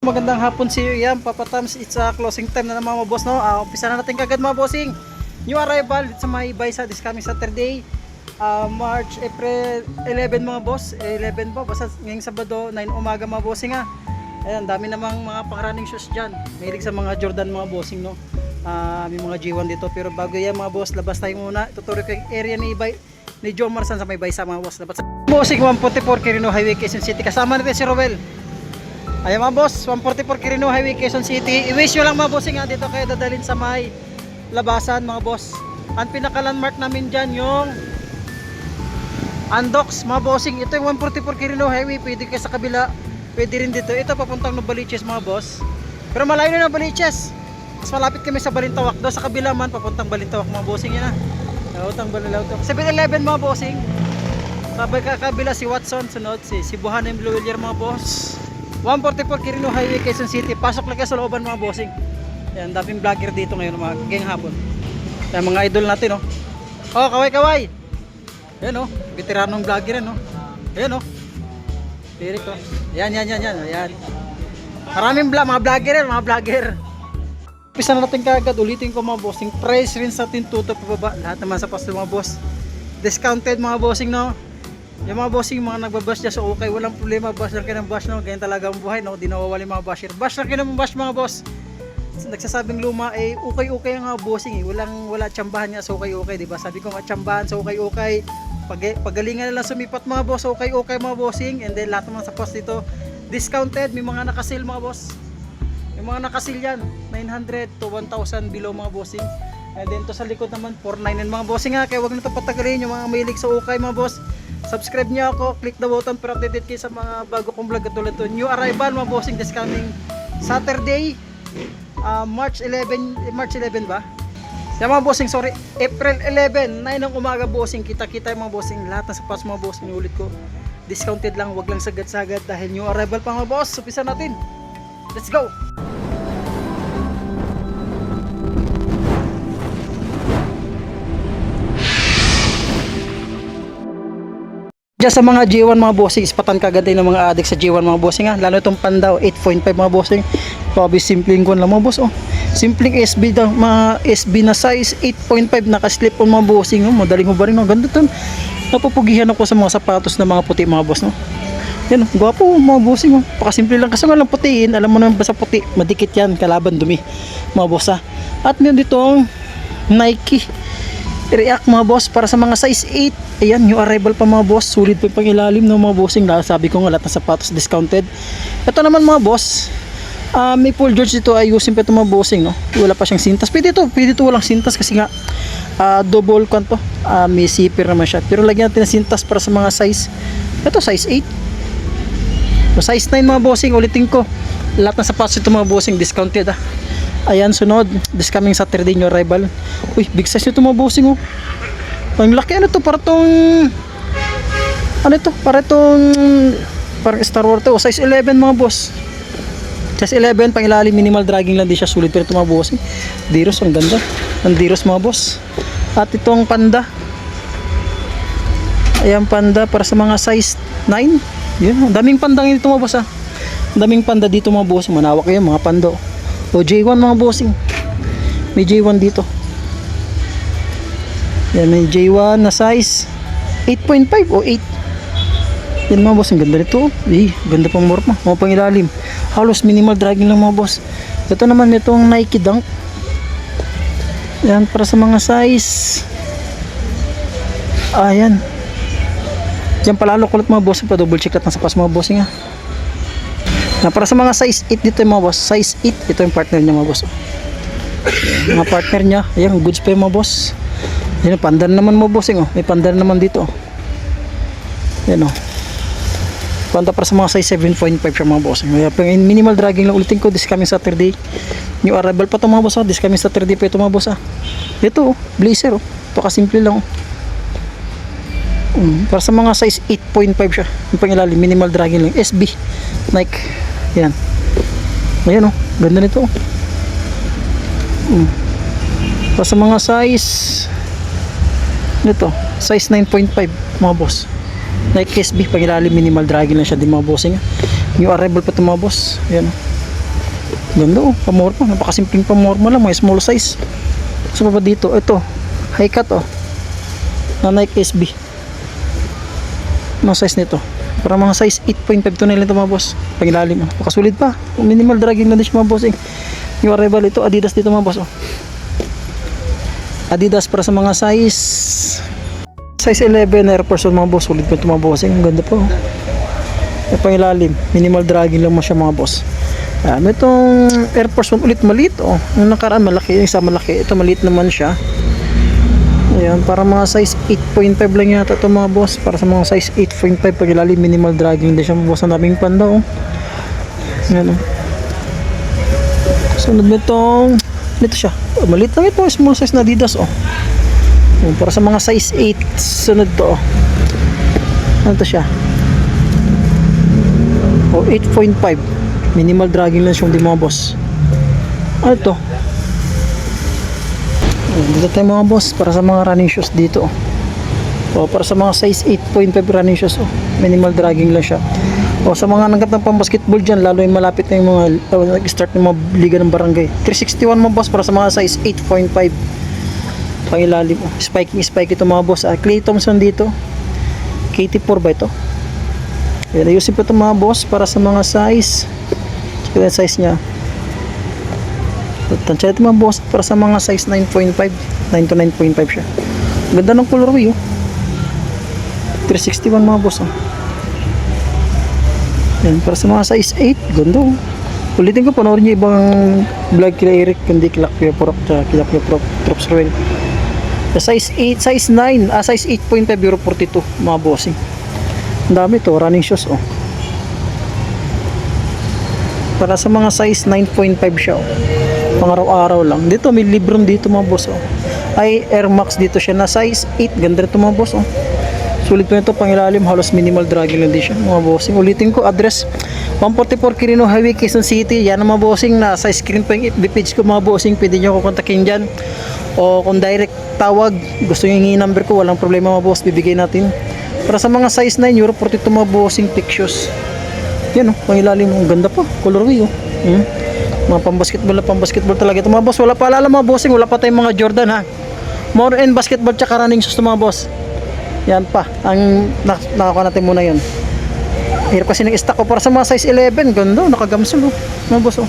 Magandang hapon sa iyo yan, Papa Tams. It's closing time na naman mga boss, no? Umpisa na natin kagad mga bossing. New arrival sa may Baysa this coming Saturday, April 11 mga boss. 11 ba? Basta ngayong Sabado, 9 umaga mga bossing ha. Ayan, dami namang mga pang-running shoes dyan. Mahilig sa mga Jordan mga bossing, no? May mga G1 dito. Pero bago yan mga boss, labas tayo muna. Tuturo ko yung area ni John Marsan sa may Baysa mga boss. Labas bossing 144 Quirino Highway, Quezon City. Kasama natin si Roel. Ayan mga boss, 144 Quirino Highway, Quezon City. I-wish nyo lang mga bossing ha, dito kayo dadalhin sa may labasan mga boss. Ang pinaka-landmark namin dyan yung Andox mga bossing. Ito yung 144 Quirino Highway, pwede kayo sa kabila, pwede rin dito. Ito papuntang Novaliches mga boss. Pero malayo na Novaliches. Mas malapit kami sa Balintawak. Doon sa kabila man, papuntang Balintawak mga bossing yan ha. Utang Balintawak. 7-Eleven mga bossing. Sabay kabila si Watson, sunod si Buhanem Blue Willier mga boss. 144 Quirino Highway, Quezon City. Pasok lang kayo sa looban mga bossing. Yan, daming vlogger dito ngayon mga geng hapon. Yan, mga idol natin, no. Oh, kaway. Yan, oh. Veteranong vlogger yan, no. Ayan, oh. Derek, oh. Yan. Ayan. Maraming mga vlogger yan, mga vlogger. Pisa na natin kagad. Ulitin ko mga bossing. Price rin sa atin tuto pababa. Lahat naman sa pasto mga boss. Discounted mga bossing, no. Yung mga bossing, mga nagbabash dyan, so okay, walang problema, bash lang kayo ng bash, no? Ganyan talaga ang buhay, no? Di nawawala mga basher. Bash lang kayo ng bash mga boss. Nagsasabing luma, okay ang mga bossing, wala tsambahan nga, so okay, diba? Sabi ko nga tsambahan, so okay. Pagalingan na lang sumipat mga boss, okay mga bossing. And then lahat naman sa post dito, discounted, may mga nakasil mga boss. Yung mga nakasil yan, 900 to 1,000 below mga bossing. And then to sa likod naman, 499 mga bossing ha, kaya wag na ito patagalin yung mga mahilig sa okay mga boss. Subscribe nyo ako, click the button para updated kayo sa mga bago kong vlog katulad to. New arrival mga bossing this coming Saturday, March 11 ba? Yan mga bossing, sorry, April 11, 9 ng umaga bossing. Kita yung mga bossing, lahat na sapatos mga bossing, ulit ko. Discounted lang, wag lang sagad-sagad dahil new arrival pa mga boss. Umpisa natin. Let's go! Diyan sa mga G1 mga bossing, ispatan kagad din ng mga addict sa G1 mga bossing ha. Lalo itong Panda, 8.5 mga bossing. Pabi simpleng kon lang mga boss, oh. Simpleng SB daw, mga SB na size 8.5 naka-slip on mga bossing, oh. Madaling hubarin, no. Ganda to. Napupugihan ako sa mga sapatos na mga puti mga boss, no. Yan, gwapo mga bossing, oh. Pakasimple lang kasi nga lang putiin, alam mo naman ba sa puti, madikit yan, kalaban dumi mga boss ha. At meron ditong Nike React mga boss para sa mga size 8. Ayan, new arrival pa mga boss. Sulit pa yung pangilalim ng mga bossing. Sabi ko nga lahat ng sapatos discounted. Ito naman mga boss, may full George dito. Ayusin pa ito mga bossing, no? Wala pa siyang sintas. Pwede ito walang sintas kasi nga double kanto. May zipper naman siya. Pero lagyan natin ng sintas para sa mga size. Ito size 8. So, size 9 mga bossing. Ulitin ko. Lahat ng sapatos ito mga bossing discounted. Ayan, sunod, this coming Saturday new arrival. Uy, big size nito mga bossing, oh. Ang laki, ano to, parang Star Wars to, size 11 mga boss. Size 11, pang ilalim, minimal dragging lang, di siya sulit. Pero ito mga bossing, Diros, ang ganda. Ang Diros mga boss. At itong Panda. Ayan, Panda, para sa mga size 9. Yun, daming pandang dito mga boss, ha. Daming Panda dito mga boss, manawak yun, mga Pando. O J1 mga bossing. May J1 dito. Yan, may J1 na size 8.5 o 8. Yan mga bossing, ganda nito. Ganda pang morma, mga pang ilalim. Halos minimal dragging lang mga boss. Ito naman itong Nike Dunk. Yan, para sa mga size. Ayan. Yan palalo kulit mga bossing. Pa double check natin sa pas mga bossing ha. Para sa mga size 8 dito yung mga boss, size 8, ito yung partner niya mga boss. Mga partner niya, ayan, goods pa yung mga boss. Ayan, pandar naman mga bossing, oh. May pandar naman dito. Ayan, oh. Panda para sa mga size 7.5 siya mga bossing. Minimal dragging lang, ulitin ko, this coming Saturday. New arrival pa ito mga boss, this coming Saturday pa ito mga boss. Ito, oh, blazer, oh. Pakasimple lang, oh. Para sa mga size 8.5 siya, yung pangilalim, minimal dragging lang, SB, Nike. Yan. Ayan, oh. Ganda nito, oh. Para sa mga size nito, size 9.5 mga boss. Nike SB, pangilalim, minimal dragging lang siya din mga bossing. New arrival pa ito mga boss. Ayan, oh. Ganda oh, pamorma, napakasimpleng pamorma lang, may small size. So pa dito, ito, high cut oh, na Nike SB. Ano size nito? Para mga size 8.5 to na lang ito mga boss. Pangilalim oh, pakasulit pa. Minimal dragging na din siya mga boss eh. Yung arrival ito, Adidas dito mga boss oh. Adidas para sa mga size 11 Air Force mga boss. Sulit pa ito mga boss eh. Ang ganda po oh. Yung pangilalim, minimal dragging lang mo siya mga boss. Ayan, itong Air Force 1 ulit maliit oh. Yung nakaraan malaki, yung isa malaki. Ito maliit naman siya. Ayan, para mga size 8.5 lang yata ito mga boss. Para sa mga size 8.5 pag ilalim, minimal dragging din siya mga boss. Ang daming panda oh. Ayan oh. Sunod mo itong dito siya. Oh, maliit lang ito, small size na Adidas oh. Ayan, para sa mga size 8 sunod to oh. Ano to siya? Oh, 8.5. Minimal dragging lang siya di mga boss. Ano to? Dito tayo mga boss para sa mga running shoes dito. O para sa mga size 8.5 running shoes oh. Minimal dragging lang siya. O sa mga nanggap ng pang-basketball dyan, lalo yung malapit na yung mga nag-start ng mga liga ng barangay. 361 mga boss para sa mga size 8.5. Pangilalim oh. Spike ito mga boss. Clay Thompson dito. KT4 ba ito? Ayan, ayusin po ito mga boss para sa mga size. Check yung size nya. Tansya ito mga boss para sa mga size 9.5. 9 to 9.5 siya. Ganda ng colorway oh. 361 mga boss oh. Ayan, para sa mga size 8. Ganda oh. Ulitin ko, panoorin nyo ibang vlog kila Eric, kundi kila Kuya Purok, kila Kuya Purok, Trops Royal. Size 8, size 9, size 8.5 Euro 42 mga bossing. Ang dami to, running shoes oh. Para sa mga size 9.5 siya oh. Pang-araw-araw lang. Dito may Libron dito mga boss oh. Ay Air Max dito siya na size 8. Ganda ito mga boss oh. Sulit po ito, pangilalim, halos minimal dragging lang din siya mga bossing. Ulitin ko, address 144 Quirino Highway, Quezon City. Yan ang mga bossing, nasa screen po yung FB page ko mga bossing. Pwede nyo ako kontakin dyan. O kung direct tawag, gusto nyo yung number ko, walang problema mga boss, bibigay natin. Para sa mga size 9, Euro 42 mga bossing pictures. Yan oh, pangilalim, ang ganda po, colorway oh. Mga pang-basketball talaga ito mga boss. Wala pa alala mga bossing, wala pa tayong mga Jordan ha. More in basketball tsaka running shoes mga boss. Yan pa, ang nakakuha natin muna yun. Hirap kasi ng stock ko para sa mga size 11. Ganda, nakagamsol oh. Mga boss oh.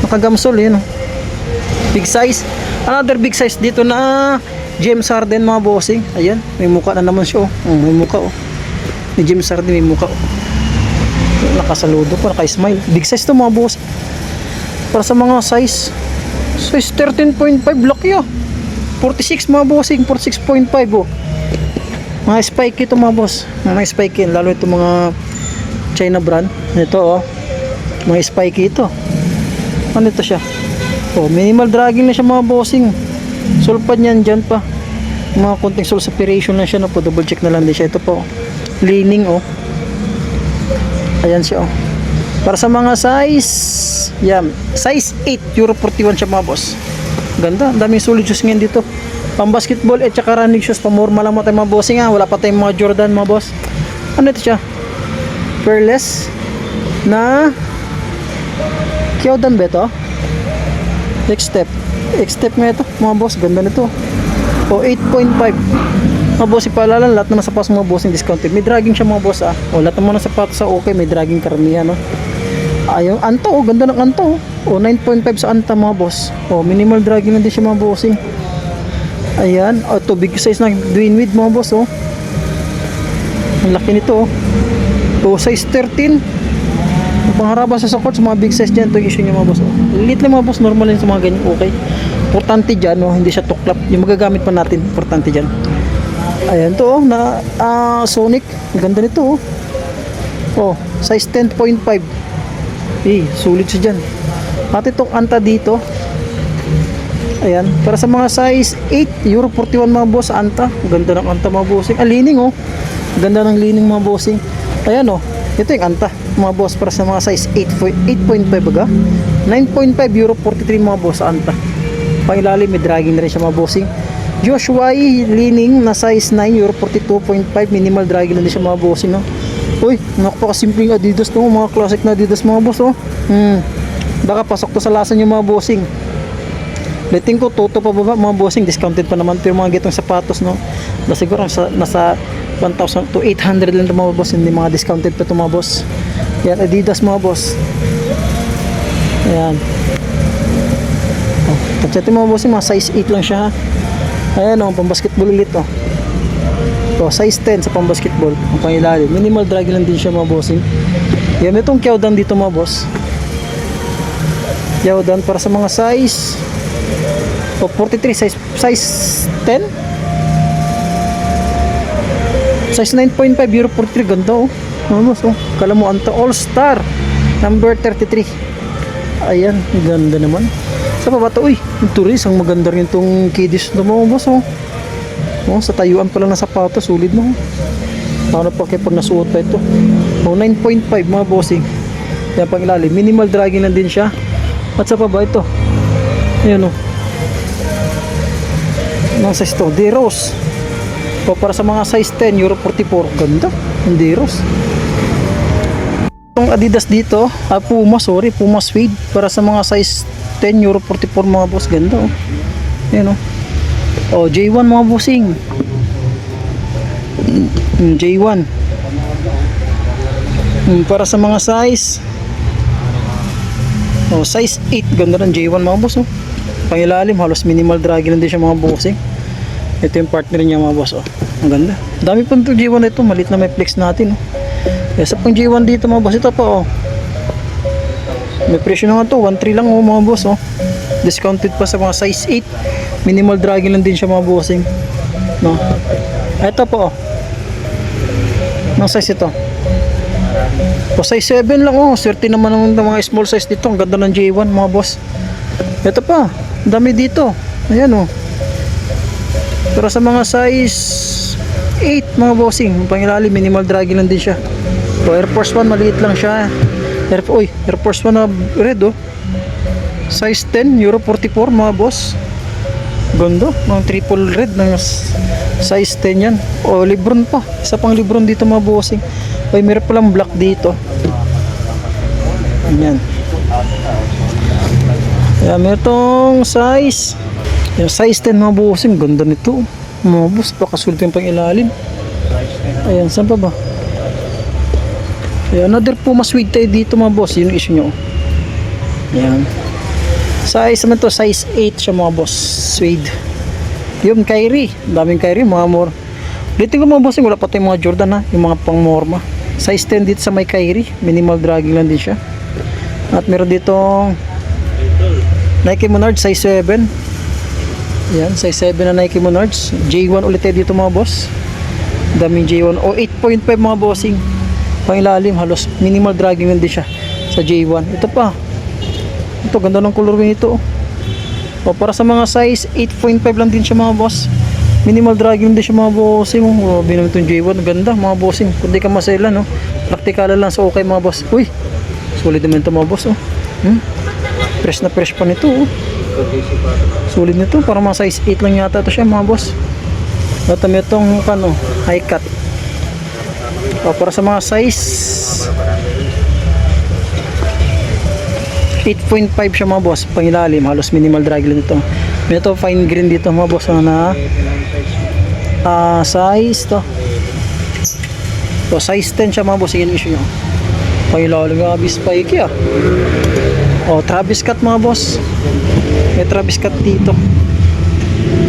Nakagamsol yun oh. Big size. Another big size dito na James Harden mga bossing. Ayan, may muka na naman siya oh. May muka oh. Ni James Harden may muka oh. Nakasaludo po, naka-smile. Big size to mga boss. Para sa mga size 13.5 laki oh. 46 mga bossing, 46.5 oh. Mga spike ito mga boss. Mga spike yun, lalo ito mga China brand. Ito oh. Mga spike ito. Ano ito siya? Oh, minimal dragging na siya mga bossing. Sulpad niyan dyan pa. Mga konting sole separation na siya na po. Double check na lang din siya. Ito po. Leaning oh. Ayan siya oh. Para sa mga size, yan, size 8 Euro 41 siya mga boss. Ganda, daming solid shoes ngayon dito. Pang basketball at saka running shoes, pamorma lang mo tayo mga bossing ha. Wala pa tayong mga Jordan mga boss. Ano ito siya? Pearless na Kyodan ba ito? X-step nga ito mga boss, ganda nito. O 8.5 mga bossing, paalala, lahat naman sapatos mga bossing discounted. May dragging siya mga boss ha. O lahat naman ng sapatos sa okay, may dragging karamihan no. Ayun, Anta oh, ganda ng Anta oh. O 9.5 sa Anta mga boss. O minimal dragging na din siya mga bossing. Ayan, ito big size na Dwayne Wade mga boss oh. Ang laki nito oh. O size 13. Pangharapan sa support sa mga big size dyan, ito yung issue nyo mga boss oh. Liit lang mga boss, normal din sa mga ganyan okay. Importante dyan oh, hindi siya tuklap. Yung magagamit pa natin, importante dyan. Ayan to oh, na Sonic. Ang ganda nito oh. Oh, size 10.5. Sulit siya dyan. At itong Anta dito, ayan, para sa mga size 8 Euro 41 mga boss, Anta. Ganda ng Anta mga bossing. Leaning oh. Ganda ng leaning mga bossing. Ayan oh. Ito yung Anta mga boss para sa mga size 8.5 baga. 9.5 Euro 43 mga boss Anta. Pangilalim may dragging na rin siya mga bossing. Joshua leaning na size 9 Euro 42.5, minimal dragging na din siya mga bossing no. Uy, napakasimpleng Adidas to, mga classic na Adidas mga boss oh. Baka pasok to sa lasan yung mga bossing. Rating ko, toto pa baba mga bossing. Discounted pa naman. Pero mga gitong sapatos, no? Siguro nasa 1,000 to 800 lang ito mga boss. Hindi mga discounted pa ito mga boss. Yan, Adidas mga boss. Ayan. Oh, ito mga bossing, mga size 8 lang siya ha. Ayan o, pang-basketball ulit o. Oh, size 10 sa pang-basketball. Ang pangilalim. Minimal drag lang din siya mga bossing. Yan, itong Kyodan dito mga boss. Kyodan para sa mga size 43, size 10. Size 9.5, Euro 43, ganda oh. Vamos oh, kala mo anta All Star number 33. Ayan, ganda naman. Sa baba to, uy, yung turis, ang maganda rin itong kiddies na mga boss oh. Oh, sa tayuan pa lang ng sapatos, sulit mo. Paano pa kayo pag nasuot pa ito? Oh, 9.5 mga bossing. Yan pang ilalim, minimal dragging lang din siya. At sa baba ito, ayan oh, mga size to, D-Rose. O para sa mga size 10, Euro 44. Ganda, ang D-Rose. Itong Adidas dito, Puma Suede. Para sa mga size 10, Euro 44 mga boss. Ganda oh. Ayan oh. O, J1 mga bossing. J1. Para sa mga size size 8. Ganda ng J1 mga boss oh. Pangilalim, halos minimal dragging lang din siya mga bossing. Ito yung partner niya mga boss oh. Ang ganda. Dami pa itong J1 na ito. Malit na may flex natin oh. Kaya sa pang J1 dito mga boss, ito pa oh. May presyo na nga to, 1.3 lang oh mga boss oh. Discounted pa sa mga size 8. Minimal dragging lang din siya mga bossing. No. Ito po oh. Ang size ito. O size 7 lang oh. Swerte naman ng mga small size dito. Ang ganda ng J1 mga boss. Ito pa. Dami dito. Ayan oh. Pero sa mga size 8 mga bossing, pangilalim, minimal dragging lang din siya. So Air Force 1 maliit lang siya. Air Force 1 na red oh. Size 10, Euro 44 mga boss. Ganda, mga triple red na size 10 yan. O Lebron pa. Isa pang Lebron dito mga bossing. Ay, meron palang black dito. Ayan. Ayan, meron tong size. Yung size 10 mga bossing, ganda nito. Mga boss, pakasulit yung pang ilalim. Ayan, saan pa ba? Ayan, another Puma Suede tayo dito mga boss. Yun yung issue nyo. Ayan. Size naman to, size 8 siya mga boss. Suede. Yung Kyrie. Daming Kyrie, mga more. Dito ko mga bossing, wala pa tayong mga Jordan ha. Yung mga pang morma. Size 10 dito sa may Kyrie. Minimal dragging lang din siya. At meron dito Nike Monarch size 7. Yan, size 7 na Nike Monarch. J1 ulit tayo dito mga boss. Daming J1. O 8.5 mga bossing. Pangilalim, halos minimal dragging lang din siya sa J1. Ito pa. Ito, ganda ng colorway nito. O para sa mga size 8.5 lang din siya mga boss. Minimal dragging din siya mga bossing. O, binamit yung J1. Ganda mga bossing. Kung di ka masela, no? Praktikala lang sa okay mga boss. Uy, solid naman ito mga boss. Oh. Fresh na fresh pa nito. Oh. Solid nito. Para mga size 8 lang yata ito siya mga boss. At may itong high cut. O, para sa mga size 8.5 siya mga boss. Pangilalim, halos minimal drag lang ito. May ito fine green dito mga boss na size to. So size 10 siya mga boss. Yan issue nyo. Pangilalim nga spike ah. O Travis Scott mga boss. May Travis Scott dito.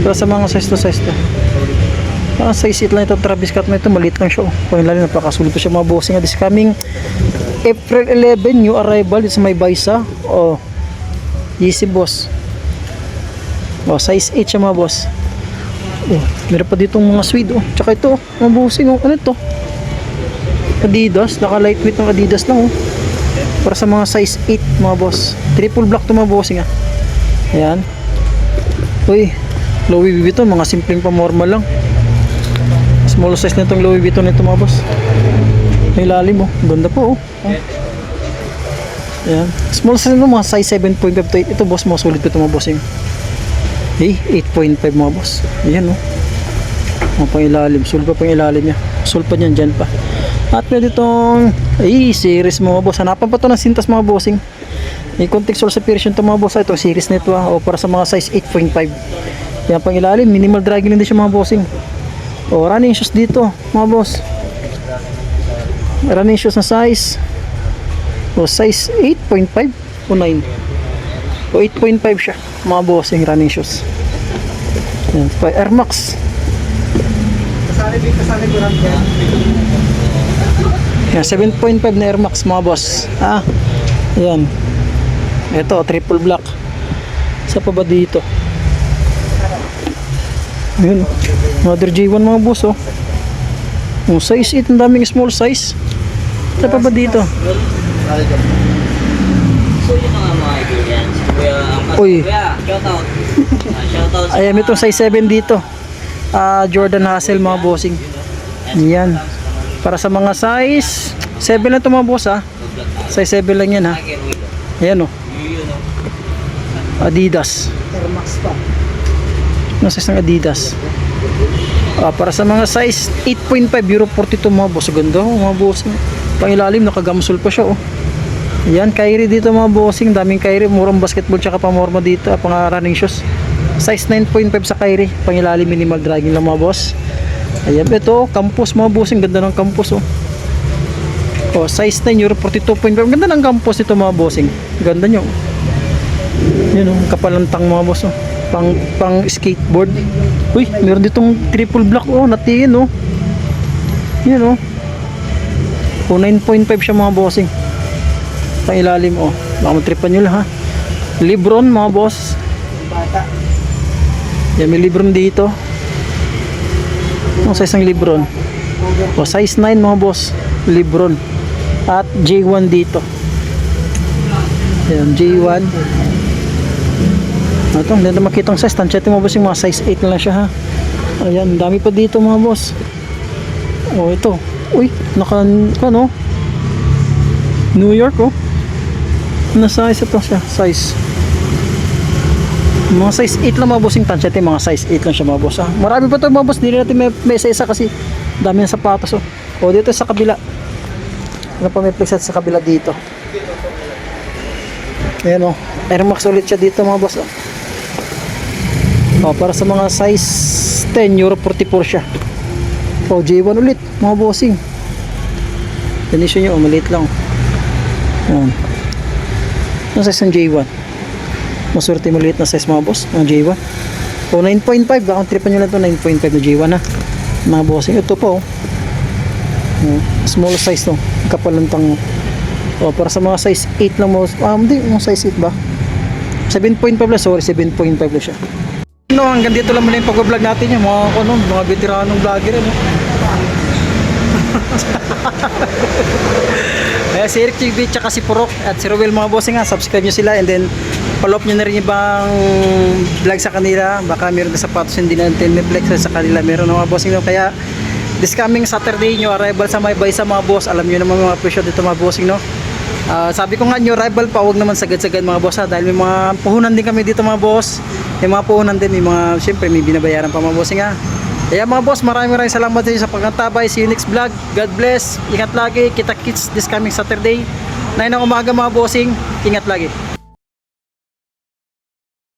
Pero sa mga size to size 8 lang ito Travis Scott na ito. Maliit lang siya. Pangilalim, napakasulit siya mga boss. This coming April 11, new arrival dito sa may Baisa. Oh, easy boss. Oh, size 8 siya mga boss. Oh, meron pa ditong mga suede. Oh, tsaka ito, mga bossing. Oh, ano ito? Adidas, naka lightweight ng Adidas lang. Oh. Para sa mga size 8 mga boss. Triple black to mga bossing ah. Ayan. Uy, Louis Vuitton, mga simpleng pamorma lang. Small size na itong Louis Vuitton nito mga boss. May lalim oh, ganda po oh. Ayan. Small size no, mga size 7.5 to 8. Ito boss mo, sulit ito mga bossing. Eh, 8.5 mga boss. Ayan oh. Mga pang ilalim, sulit pa pang ilalim niya. Sulit pa dyan pa. At pwede itong series mga boss. Hanapan pa ito ng sintas mga bossing. May contextual sa version ito mga boss. Itong series nito o para sa mga size 8.5. Yan pang ilalim, minimal dragging din siya mga bossing. O running shoes dito mga boss. Running shoes na size o size 8.5 o 9 o 8.5 siya mga bossing, running shoes. Yan, Air Max. Kasali ko lang yan. Yan, 7.5 na Air Max mga boss. Yan. Ito, triple black. Sa pa ba dito? Yun, Mother J1 mga boss oh. Oh, size 8, ang daming small size. Sa pa ba dito? So yun nga mga kaibigan. Uy. Shoutout. Shoutout. Ayan, itong size 7 dito. Jordan Hassel mga bossing. Yan. Para sa mga size 7 lang ito mga boss Size 7 lang yan Ayan oh. Adidas. Air Max pa. Ano size ng Adidas? Para sa mga size 8.5 Euro 42 mga boss. Ganda mga bossing. Pangilalim nakagamsul pa siya oh. Yan, Kyrie dito mga bossing. Daming Kyrie, murang basketball tsaka pamorma dito, pang running shoes. Size 9.5 sa Kyrie, pangilalim minimal dragging lang mga boss. Ayan, ito campus mga bossing, ganda ng campus oh. Oh, size 9 Euro 42.5. Ganda ng campus nito mga bossing. Ganda nyo. Yun oh, kapalantang mga boss oh. Pang skateboard. Uy, meron ditong triple black oh, natiin oh. Yun oh. Oh, 9.5 siya mga bossing. Pang ilalim oh. Baka matripan nyo lang Lebron mga boss. Bata. Yan, may Lebron dito. Ang size ng Lebron. O, size 9 mga boss. Lebron. At J1 dito. Yan, J1. Ito, hindi na makitang size. Tansyatin mo boss yung mga size 8 lang siya Ayan, dami pa dito mga boss. O, ito. Uy, ano? New York oh. Na size ito siya, size mga size 8 lang mga bossing, tansyatin mga size 8 lang siya mga boss Marami pa ito mga boss, hindi natin may isa-isa kasi dami ng sapatos oh. Dito sa kabila, ano pa may place sa kabila dito. Ayan oh, Air Max ulit siya dito mga boss para sa mga size 10 Euro 44 siya. J1 ulit mga bossing. Tanisyo nyo maliit lang. Ayan, ang size ng J1. Maswerte maliit na size mga boss, mga J1. 9.5, baka tripan nyo lang ito, 9.5 na J1 mga bossing. Ito po small size to, kapalantang para sa mga size 8 lang mga hindi, mga size 8 ba? 7.5 lang, sorry, 7.5 lang siya. Hanggang dito lang muna yung pag-vlog natin yung mga veteranong vlogger si Eric TV tsaka si Purok at si Rowel mga bossing subscribe nyo sila, and then follow up nyo na rin yung ibang vlog sa kanila. Baka meron na sapatos hindi natin flex sa kanila, meron na mga bossing kaya this coming Saturday nyo arrival sa may Baysa mga boss. Alam nyo naman mga presyo dito mga bossing sabi ko nga nyo arrival pa, huwag naman sagad-sagad mga boss dahil may mga puhunan din kami dito mga boss. May mga puhunan din, may mga syempre may binabayaran pa mga bossing Kaya mga boss, maraming salamat din sa pagkantabay. See you next vlog. God bless. Ingat lagi. Kita kits this coming Saturday 9 ng umaga mga bossing. Ingat lagi.